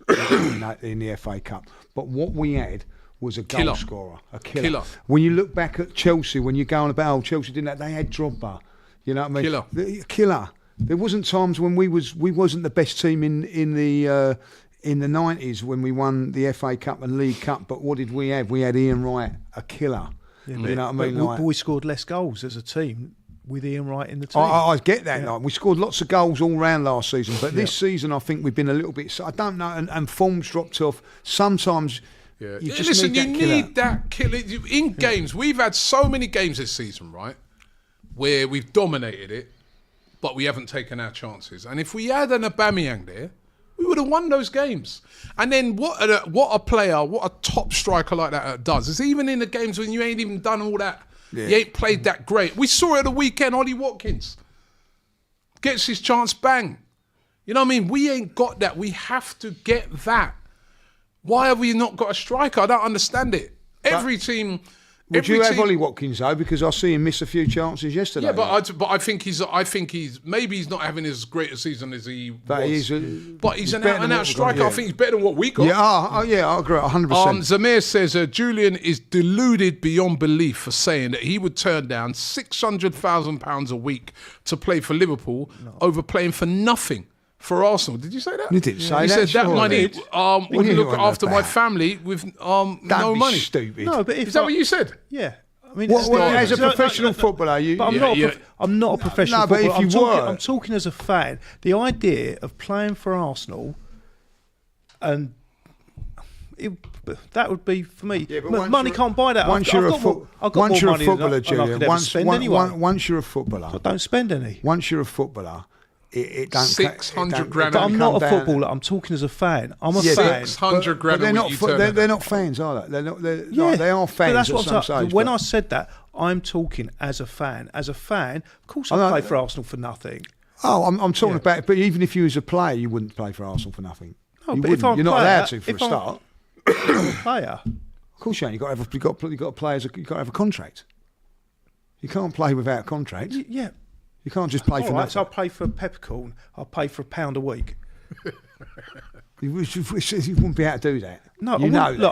in the FA Cup, but what we had was a goal scorer, a killer. When you look back at Chelsea, when you go on about Chelsea didn't they had Drogba, you know what I mean? Killer. There wasn't times when we wasn't the best team in the 90s when we won the FA Cup and League Cup. But what did we have? We had Ian Wright, a killer. Yeah, you know what I mean? But we scored less goals as a team with Ian Wright in the team. I get that. Yeah. Like, we scored lots of goals all round last season, but this season I think we've been a little bit. I don't know, and form's dropped off. Sometimes. Yeah. You just need that killer in games. We've had so many games this season, right, where we've dominated it, but we haven't taken our chances. And if we had an Aubameyang there, we would have won those games. And then what a player, what a top striker like that does is even in the games when you ain't even done all that, you ain't played that great. We saw it at the weekend. Ollie Watkins gets his chance, bang. You know what I mean? We ain't got that. We have to get that. Why have we not got a striker? I don't understand it. Every team. Would you have Ollie Watkins though? Because I see him miss a few chances yesterday. Yeah, but I think he's maybe he's not having as great a season as he was. But he's an out-and-out striker. I think he's better than what we got. Yeah, I agree, 100%. Zamir says Julian is deluded beyond belief for saying that he would turn down £600,000 a week to play for Liverpool over playing for nothing. For Arsenal, did you say that? You didn't say that. He said that money would look after my bad. Family with no money. Stupid. No, but is that what you said? Yeah. I mean, as a professional footballer, I'm not a professional footballer. But if you were, I'm talking as a fan. The idea of playing for Arsenal, and that would be for me. Yeah, money can't buy that. Once you're a footballer, Julian. Once you're a footballer, I don't spend any. Once you're a footballer. It don't 600 grand. But I'm not a footballer. I'm talking as a fan. I'm a fan. 600 grand. They're not fans, are they? They are fans. That's what I'm saying. When I said that, I'm talking as a fan. As a fan, of course, I play for Arsenal for nothing. Oh, I'm talking about. But even if you was a player, you wouldn't play for Arsenal for nothing. No, but if I'm you're not allowed to for a start. I'm a player. Of course, you ain't. You've got to play as you've got to have a contract. You can't play without a contract. Yeah. You can't just play for nothing. So I'll play for peppercorn. I'll pay for £1 a week. You wouldn't be able to do that. No, I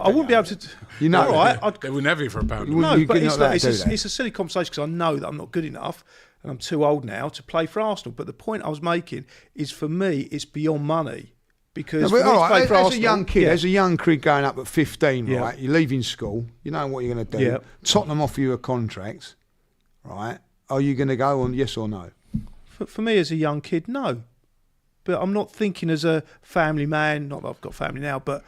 wouldn't be able to. You know, all right, they wouldn't have you for £1. No, but it's a silly conversation because I know that I'm not good enough and I'm too old now to play for Arsenal. But the point I was making is, for me, it's beyond money. Because as a young kid, as a young kid going up at 15, right? You're leaving school. You know what you're going to do. Yeah. Tottenham offer you a contract, right? Are you going to go on, yes or no? For me as a young kid, no. But I'm not thinking as a family man. Not that I've got family now, but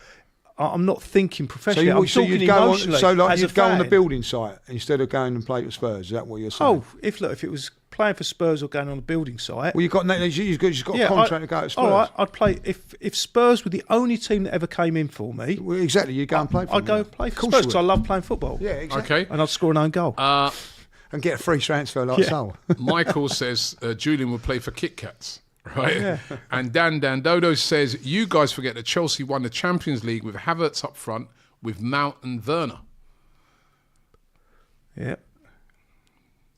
I'm not thinking professionally. So you'd go on the building site instead of going and play for Spurs. Is that what you're saying? Oh, if it was playing for Spurs or going on the building site. Well, you've got a contract to go to Spurs. All right, I'd play if Spurs were the only team that ever came in for me. Well, exactly, you'd go and play for them. I'd go and play for Spurs because I love playing football. Yeah, exactly. Okay. And I'd score an own goal. And get a free transfer like so. Michael says Julian would play for Kit Kats, right? Yeah. And Dan Dodo says, you guys forget that Chelsea won the Champions League with Havertz up front with Mount and Werner. Yeah.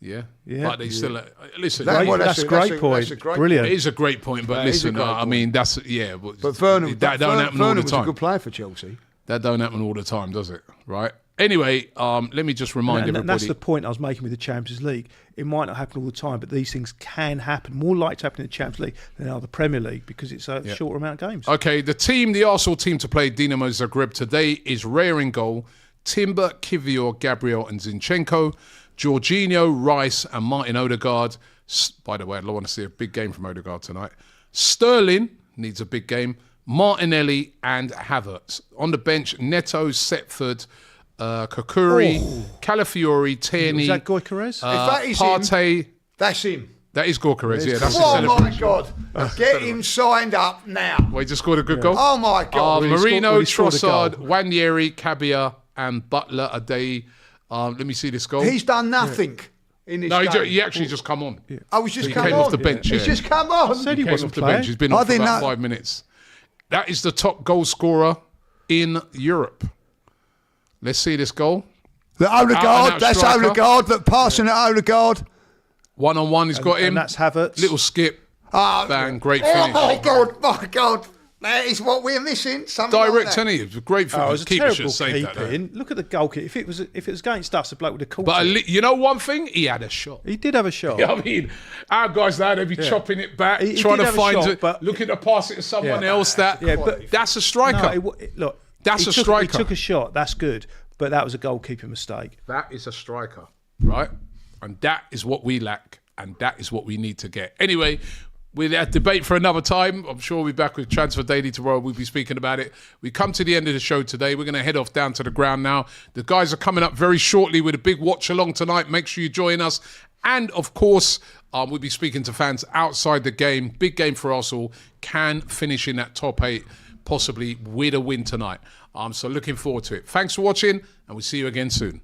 Yeah. But they still... listen... That's a great point. Brilliant. It is a great point, but listen, I mean, that's... Yeah. But Werner, that don't happen all the time. was a good player for Chelsea. That don't happen all the time, does it? Right? Anyway, let me just remind everybody... That's the point I was making with the Champions League. It might not happen all the time, but these things can happen. More likely to happen in the Champions League than in the Premier League because it's a shorter amount of games. Okay, the Arsenal team to play Dinamo Zagreb today is Raya in goal, Timber, Kivior, Gabriel and Zinchenko, Jorginho, Rice and Martin Odegaard. By the way, I want to see a big game from Odegaard tonight. Sterling needs a big game. Martinelli and Havertz. On the bench, Neto, Setford... Kokuri, Calafiori, Tierney. Is that Gyökeres? If that is Partey. him, that's him. That is Gyökeres, yeah. That's my God. Get him signed up now. Well, he just scored a good goal. Oh, my God. Marino, Trossard, Wanyeri, Cabia, and Butler Adey. Let me see this goal. He's done nothing in this game. He actually just come on. Yeah. Oh, he's just come on. He came off the bench. He's just come on. I said he came wasn't off the bench. He's been on for about 5 minutes. That is the top goal scorer in Europe. Let's see this goal. The Odegaard, that's striker. Odegaard, that passing at Odegaard. One-on-one, he's got him. And that's Havertz. Little skip. Bang, great finish. Oh, my God. That is what we're missing. Direct, any. It was a great finish. Oh, it was a Keeper should terrible have saved that. keeping. Look at the goalkeeper. If it was against us, the bloke would have caught But it. you know one thing? He had a shot. He did have a shot. I mean, our guys now, they'd be chopping it back, He trying did to have a find shot, it, but- looking to pass it to someone Yeah. else. But That's a striker. No, look, That's he a took- striker. He took a shot. That's good. But that was a goalkeeping mistake. That is a striker, right? And that is what we lack, and that is what we need to get. Anyway, we'll have debate for another time. I'm sure we'll be back with Transfer Daily tomorrow. We'll be speaking about it. We come to the end of the show today. We're going to head off down to the ground now. The guys are coming up very shortly with a big watch along tonight. Make sure you join us. And of course, we'll be speaking to fans outside the game. Big game for Arsenal. Can finish in that top 8, possibly with a win tonight. So looking forward to it. Thanks for watching, and we'll see you again soon.